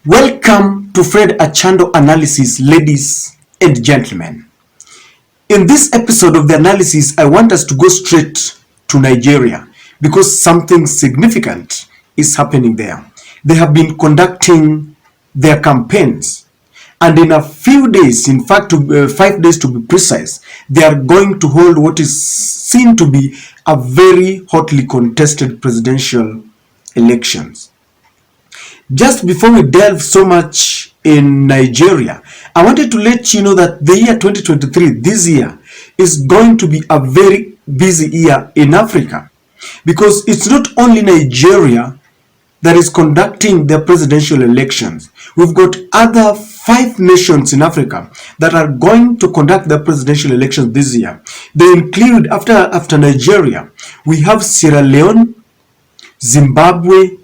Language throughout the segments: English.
Welcome to Fred Achando Analysis, ladies and gentlemen. In this episode of the analysis, I want us to go straight to Nigeria because something significant is happening there. They have been conducting their campaigns, and in a few days, in fact 5 days to be precise, they are going to hold what is seen to be a very hotly contested presidential elections. Just before we delve so much in Nigeria, I wanted to let you know that the year 2023, this year, is going to be a very busy year in Africa, because it's not only Nigeria that is conducting their presidential elections. We've got other 5 nations in Africa that are going to conduct their presidential elections this year. They include, after Nigeria, we have Sierra Leone, Zimbabwe,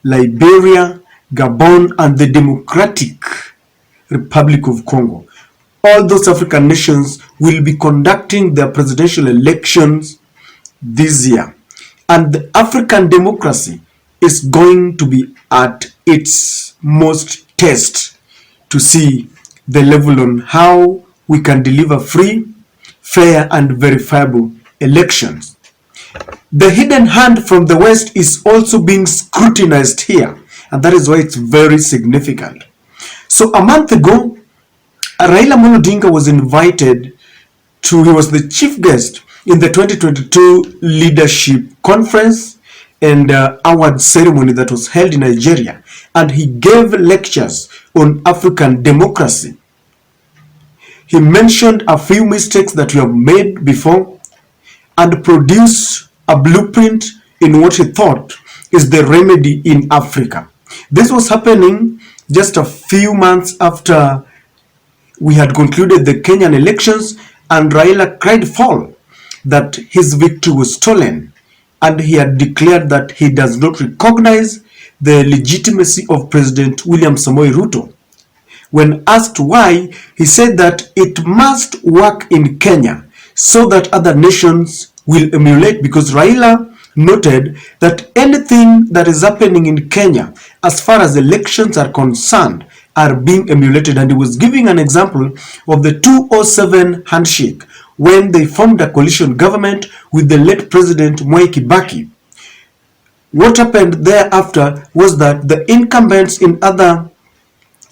Liberia, Gabon, and the Democratic Republic of Congo. All those African nations will be conducting their presidential elections this year. And the African democracy is going to be at its most test to see the level on how we can deliver free, fair, and verifiable elections. The hidden hand from the West is also being scrutinized here, and that is why it's very significant. So a month ago, Raila Amolo Odinga was invited he was the chief guest in the 2022 leadership conference and award ceremony that was held in Nigeria, and he gave lectures on African democracy. He mentioned a few mistakes that we have made before and produced a blueprint in what he thought is the remedy in Africa. This was happening just a few months after we had concluded the Kenyan elections, and Raila cried foul that his victory was stolen, and he had declared that he does not recognize the legitimacy of President William Samoei Ruto. When asked why, he said that it must work in Kenya so that other nations will emulate, because Raila noted that anything that is happening in Kenya as far as elections are concerned are being emulated, and he was giving an example of the 2007 handshake when they formed a coalition government with the late President Mwai Kibaki. What happened thereafter was that the incumbents in other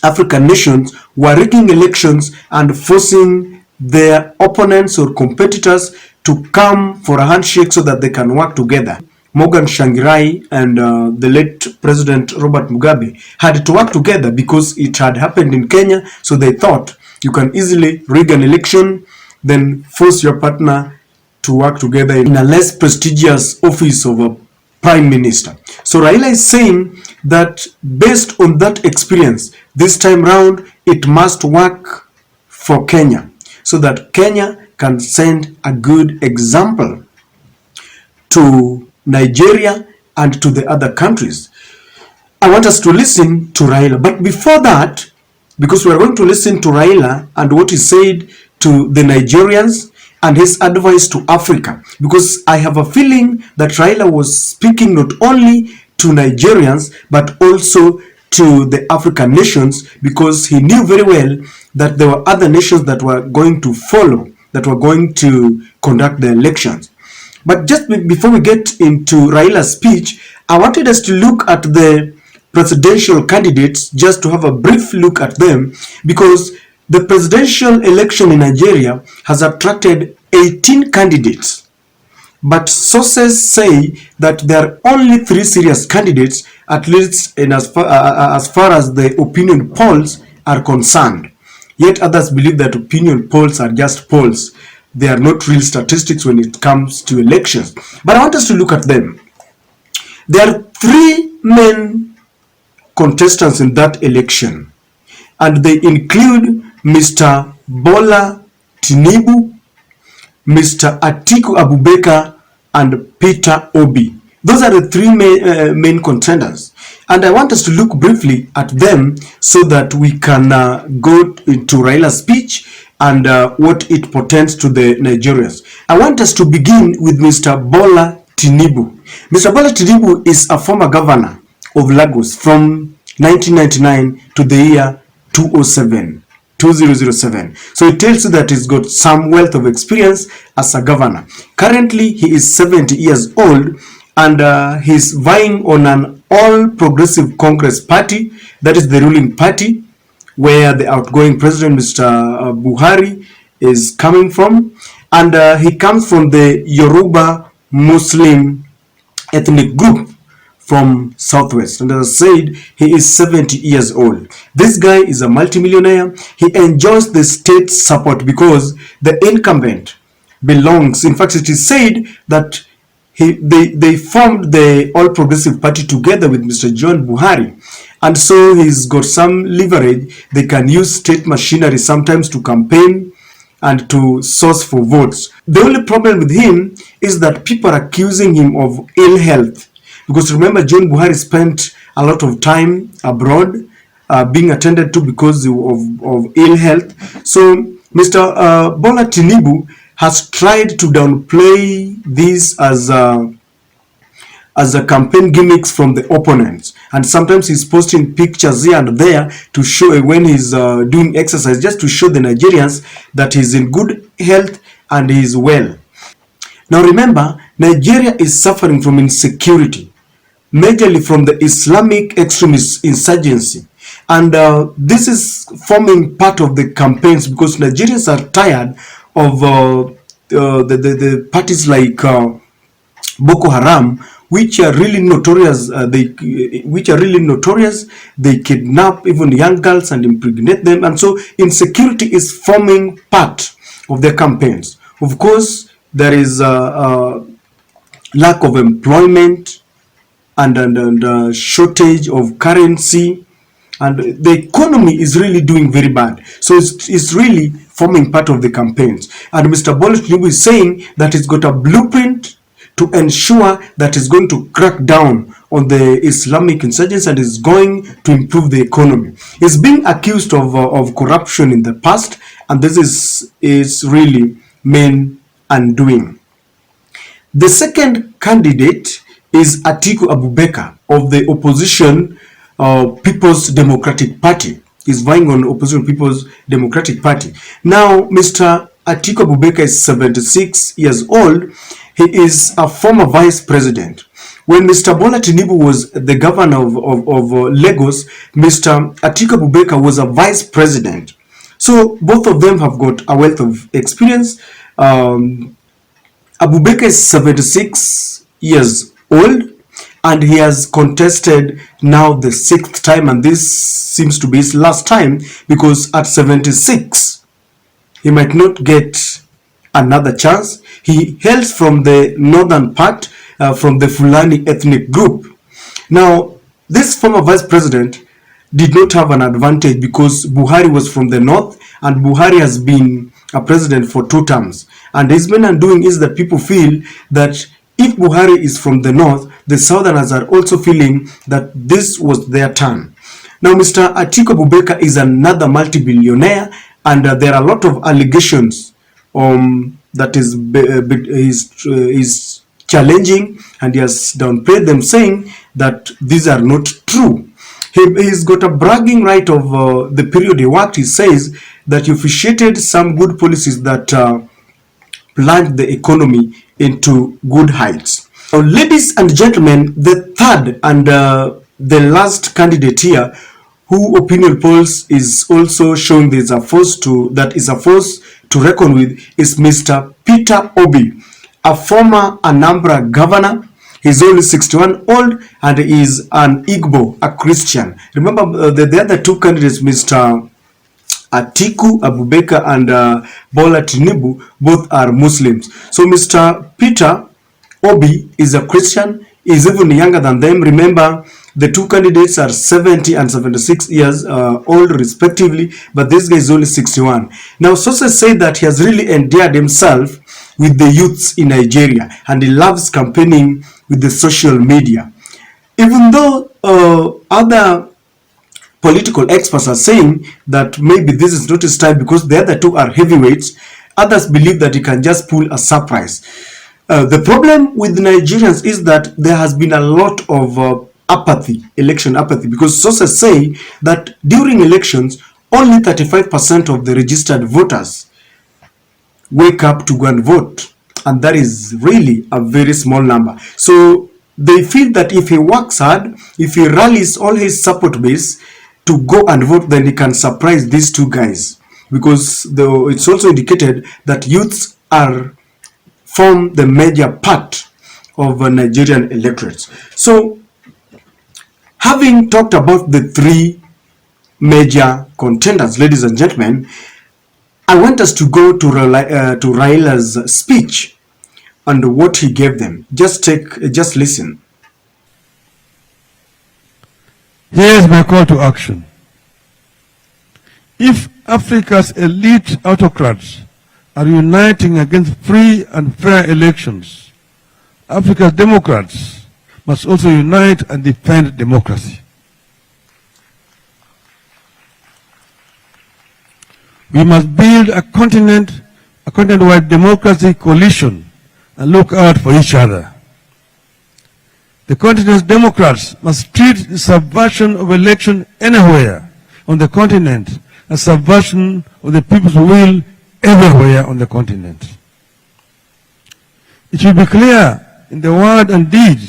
African nations were rigging elections and forcing their opponents or competitors to come for a handshake so that they can work together. Morgan Shangirai and the late President Robert Mugabe had to work together because it had happened in Kenya, so they thought you can easily rig an election, then force your partner to work together in a less prestigious office of a prime minister. So Raila is saying that based on that experience, this time round, it must work for Kenya so that Kenya can send a good example to Nigeria and to the other countries. I want us to listen to Raila. But before that, because we are going to listen to Raila and what he said to the Nigerians and his advice to Africa, because I have a feeling that Raila was speaking not only to Nigerians but also to the African nations, because he knew very well that there were other nations that were going to follow, that were going to conduct the elections. But just before we get into Raila's speech, I wanted us to look at the presidential candidates, just to have a brief look at them, because the presidential election in Nigeria has attracted 18 candidates. But sources say that there are only 3 serious candidates, at least in as far as the opinion polls are concerned. Yet others believe that opinion polls are just polls. They are not real statistics when it comes to elections. But I want us to look at them. There are 3 main contestants in that election, and they include Mr. Bola Tinubu, Mr. Atiku Abubakar, and Peter Obi. Those are the 3 main contenders, and I want us to look briefly at them so that we can go into Raila's speech and what it portends to the Nigerians. I want us to begin with Mr. Bola Tinubu. Mr. Bola Tinubu is a former governor of Lagos from 1999 to the year 207. 2007. So it tells you that he's got some wealth of experience as a governor. Currently, he is 70 years old, and he's vying on an all progressive Congress party, that is the ruling party, where the outgoing president, Mr. Buhari, is coming from. And he comes from the Yoruba Muslim ethnic group from Southwest. And as I said, he is 70 years old. This guy is a multimillionaire. He enjoys the state support because the incumbent belongs. In fact, it is said that they formed the All Progressive Party together with Mr. John Buhari. And so he's got some leverage. They can use state machinery sometimes to campaign and to source for votes. The only problem with him is that people are accusing him of ill health. Because remember, John Buhari spent a lot of time abroad being attended to because of ill health. So Mr. Bola Tinubu has tried to downplay this as a campaign gimmicks from the opponents, and sometimes he's posting pictures here and there to show when he's doing exercise, just to show the Nigerians that he's in good health and he's well. Now remember, Nigeria is suffering from insecurity, majorly from the Islamic extremist insurgency, and this is forming part of the campaigns because Nigerians are tired of the parties like Boko Haram, which are really notorious. They kidnap even young girls and impregnate them, and so insecurity is forming part of their campaigns. Of course, there is a lack of employment and shortage of currency, and the economy is really doing very bad. So it's really forming part of the campaigns. And Mr. Bola Tinubu is saying that he's got a blueprint to ensure that he's going to crack down on the Islamic insurgents and is going to improve the economy. He's being accused of corruption in the past, and this is really main undoing. The second candidate is Atiku Abubakar of the opposition People's Democratic Party. He's vying on opposition People's Democratic Party. Now, Mr. Atiku Abubakar is 76 years old. He is a former vice president. When Mr. Bola Tinubu was the governor of Lagos, Mr. Atiku Abubakar was a vice president. So both of them have got a wealth of experience. Abubakar is 76 years old, and he has contested now the 6th time, and this seems to be his last time, because at 76 he might not get another chance. He hails from the northern part, from the Fulani ethnic group. Now, this former vice president did not have an advantage because Buhari was from the north, and Buhari has been a president for 2 terms. And his main undoing is that people feel that if Buhari is from the north, the southerners are also feeling that this was their turn. Now, Mr. Atiku Abubakar is another multi-billionaire, and there are a lot of allegations that is challenging, and he has downplayed them, saying that these are not true. He's got a bragging right of the period he worked. He says that he officiated some good policies that plunged the economy into good heights. So, ladies and gentlemen, the third and the last candidate here, who opinion polls is also showing that is a force to reckon with, is Mr. Peter Obi, a former Anambra governor. He's only 61 old, and he is an Igbo, a Christian. Remember, the other 2 candidates, Mr. Atiku Abubakar and Bola Tinubu, both are Muslims. So Mr. Peter Obi is a Christian. He's even younger than them. Remember, the 2 candidates are 70 and 76 years old respectively, but this guy is only 61. Now, sources say that he has really endeared himself with the youths in Nigeria, and he loves campaigning with the social media. Even though other political experts are saying that maybe this is not his time because the other 2 are heavyweights, others believe that he can just pull a surprise. The problem with Nigerians is that there has been a lot of election apathy, because sources say that during elections, only 35% of the registered voters wake up to go and vote. And that is really a very small number. So they feel that if he works hard, if he rallies all his support base to go and vote, then he can surprise these two guys. Because it's also indicated that youths form the major part of Nigerian electorates. So, having talked about the three major contenders, ladies and gentlemen, I want us to go to Raila's speech and what he gave them. Just listen. Here's my call to action. If Africa's elite autocrats are uniting against free and fair elections, Africa's democrats must also unite and defend democracy. We must build a continent-wide democracy coalition and look out for each other. The continent's democrats must treat the subversion of election anywhere on the continent as subversion of the people's will everywhere on the continent. It should be clear in the word and deed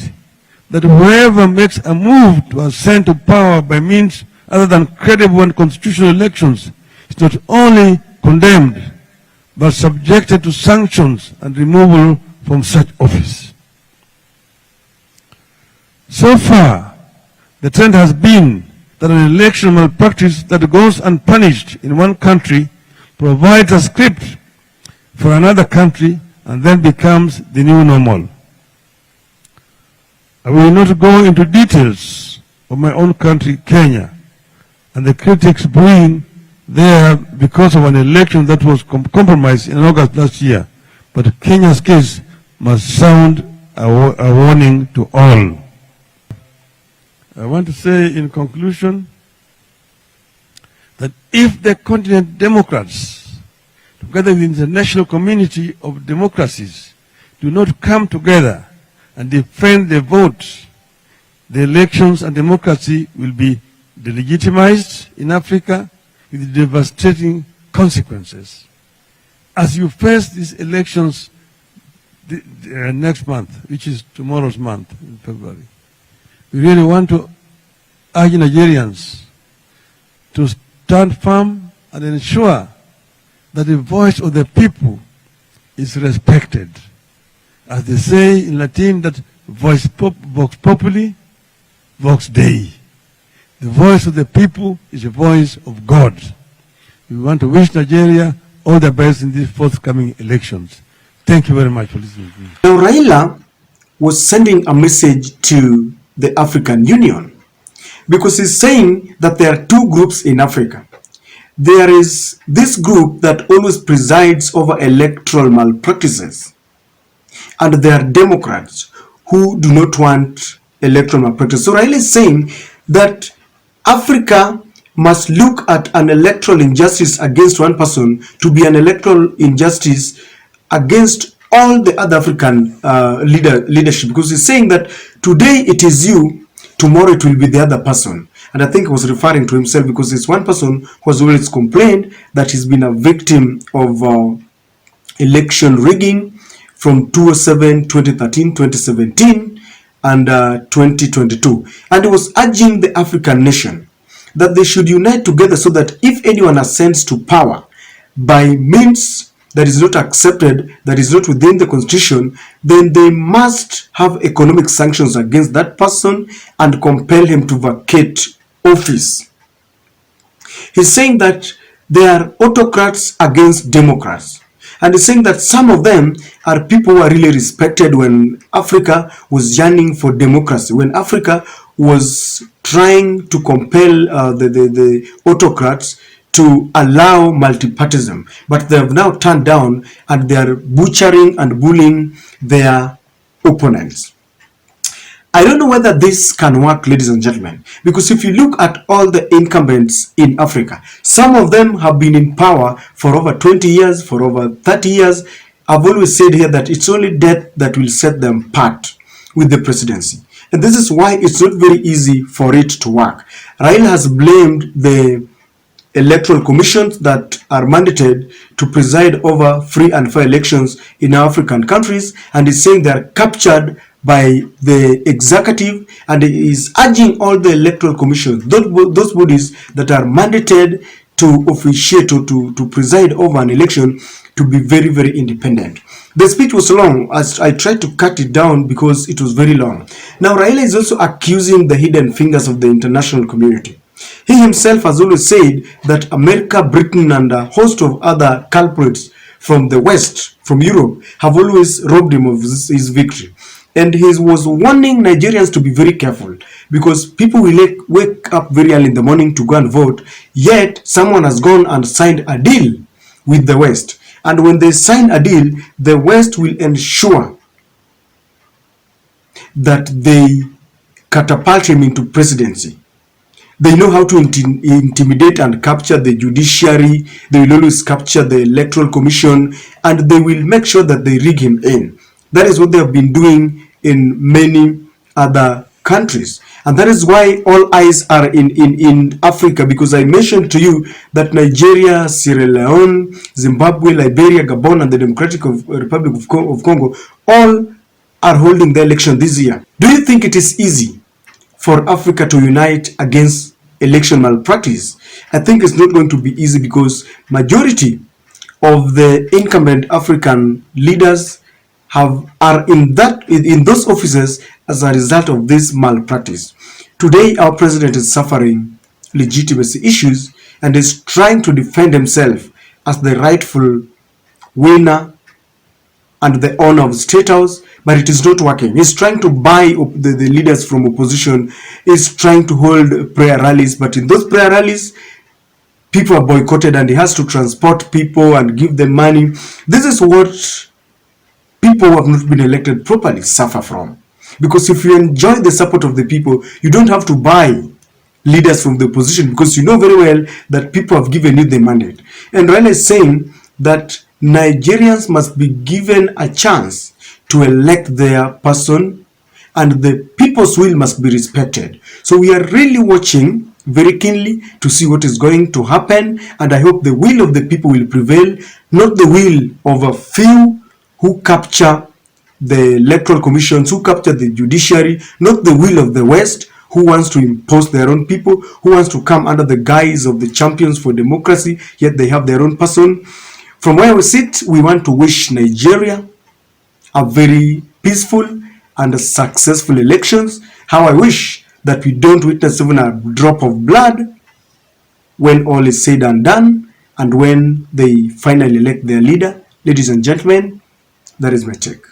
that whoever makes a move to ascend to power by means other than credible and constitutional elections is not only condemned, but subjected to sanctions and removal from such office. So far, the trend has been that an election malpractice that goes unpunished in one country provides a script for another country and then becomes the new normal. I will not go into details of my own country, Kenya, and the critics brewing there because of an election that was compromised in August last year. But Kenya's case must sound a warning to all. I want to say in conclusion that if the continent democrats, together with the international community of democracies, do not come together and defend the vote, the elections and democracy will be delegitimized in Africa with devastating consequences. As you face these elections next month, which is tomorrow's month in February, we really want to urge Nigerians to stand firm and ensure that the voice of the people is respected. As they say in Latin, that vox populi, vox Dei. The voice of the people is the voice of God. We want to wish Nigeria all the best in these forthcoming elections. Thank you very much for listening to me. Now, Raila was sending a message to the African Union because he's saying that there are two groups in Africa. There is this group that always presides over electoral malpractices, and there are Democrats who do not want electoral malpractice. So Raila is saying that Africa must look at an electoral injustice against one person to be an electoral injustice against all the other African leadership, because he's saying that today it is you, tomorrow it will be the other person. And I think he was referring to himself because it's one person who has always complained that he's been a victim of election rigging from 2007, 2013, 2017, and 2022. And he was urging the African nation that they should unite together so that if anyone ascends to power by means that is not accepted, that is not within the constitution, then they must have economic sanctions against that person and compel him to vacate office. He's saying that they are autocrats against democrats. And he's saying that some of them are people who are really respected when Africa was yearning for democracy, when Africa was trying to compel the autocrats to allow multipartyism, but they have now turned down and they are butchering and bullying their opponents. I don't know whether this can work, ladies and gentlemen, because if you look at all the incumbents in Africa, some of them have been in power for over 20 years, for over 30 years. I've always said here that it's only death that will set them apart with the presidency. And this is why it's not very easy for it to work. Raila has blamed the electoral commissions that are mandated to preside over free and fair elections in African countries, and is saying they are captured by the executive, and is urging all the electoral commissions, those bodies that are mandated to officiate or to preside over an election, to be very, very independent. The speech was long, as I tried to cut it down because it was very long. Now, Raila is also accusing the hidden fingers of the international community. He himself has always said that America, Britain, and a host of other culprits from the West, from Europe, have always robbed him of his victory. And he was warning Nigerians to be very careful, because people will wake up very early in the morning to go and vote, yet someone has gone and signed a deal with the West. And when they sign a deal, the West will ensure that they catapult him into presidency. They know how to intimidate and capture the judiciary. They will always capture the electoral commission, and they will make sure that they rig him in. That is what they have been doing in many other countries. And that is why all eyes are in Africa, because I mentioned to you that Nigeria, Sierra Leone, Zimbabwe, Liberia, Gabon, and the Democratic Republic of Congo all are holding the election this year. Do you think it is easy for Africa to unite against election malpractice? I think it's not going to be easy, because majority of the incumbent African leaders are in those offices as a result of this malpractice. Today, our president is suffering legitimacy issues and is trying to defend himself as the rightful winner and the owner of State House, but it is not working. He's trying to buy the leaders from opposition. He's trying to hold prayer rallies, but in those prayer rallies, people are boycotted, and he has to transport people and give them money. This is what people who have not been elected properly suffer from. Because if you enjoy the support of the people, you don't have to buy leaders from the opposition, because you know very well that people have given you the mandate. And Raila is saying that Nigerians must be given a chance to elect their person, and the people's will must be respected. So we are really watching very keenly to see what is going to happen, and I hope the will of the people will prevail, not the will of a few who capture the electoral commissions, who capture the judiciary, not the will of the West, who wants to impose their own people, who wants to come under the guise of the champions for democracy, yet they have their own person. From where we sit, we want to wish Nigeria a very peaceful and successful elections. How I wish that we don't witness even a drop of blood when all is said and done, and when they finally elect their leader. Ladies and gentlemen, that is my take.